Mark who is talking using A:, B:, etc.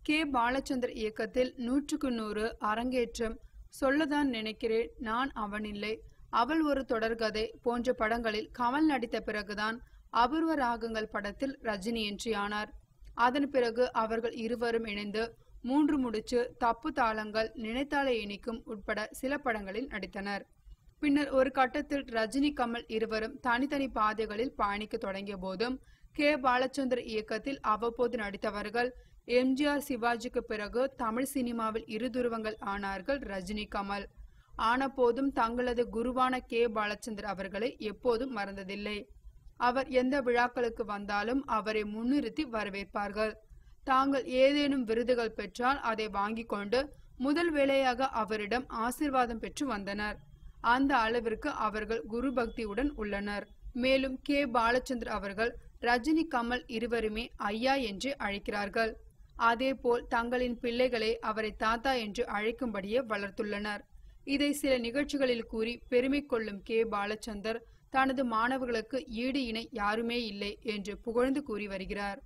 A: K. Balachander இயக்கத்தில் 100க்கு 100 அரங்கேற்றம், சொல்லதான் நினைக்கிறேன், நான் அவனில்லை, அவள் ஒரு தொடர்கதை போன்ற படங்களில் கமல் நடித்த பிறகுதான் அபூர்வ ராகங்கள் படத்தில் ரஜினி என்ட்ரி ஆனார். அதன் பிறகு அவர்கள் இருவரும் இணைந்து 3 முடிச்சு, தப்பு தாளங்கள், நினைத்தாலே இனிக்கும் உட்பட சில படங்களில் நடித்தனர். பின்னர் ஒரு கட்டத்தில் ரஜினி கமல் இருவரும் தனித்தனி பாதைகளில் பயணிக்க தொடங்கிய போதும் கே. பாலச்சந்தர் இயக்கத்தில் அவ்வப்போது நடித்தவர்கள். எம்ஜிஆர் சிவாஜிக்கு பிறகு தமிழ் சினிமாவில் இருதுருவங்கள் ஆனார்கள் ரஜினி கமல். ஆன போதும் தங்களது குருவான கே. பாலச்சந்தர் அவர்களை எப்போதும் மறந்ததில்லை. அவர் எந்த விழாக்களுக்கு வந்தாலும் அவரை முன்னிறுத்தி வரவேற்பார்கள். தாங்கள் ஏதேனும் விருதுகள் பெற்றால் அதை வாங்கி கொண்டு முதல் வேளையாக அவரிடம் ஆசீர்வாதம் பெற்று வந்தனர். அந்த அளவிற்கு அவர்கள் குரு பக்தியுடன் உள்ளனர். மேலும் கே. பாலச்சந்தர் அவர்கள் ரஜினி கமல் இருவருமே ஐயா என்று அழைக்கிறார்கள். அதேபோல் தங்களின் பிள்ளைகளை அவரை தாத்தா என்று அழைக்கும்படியே வளர்த்துள்ளனர். இதை சில நிகழ்ச்சிகளில் கூறி பெருமை கொள்ளும் கே. பாலச்சந்தர் தனது மாணவர்களுக்கு ஈடு இணை யாருமே இல்லை என்று புகழ்ந்து கூறி வருகிறார்.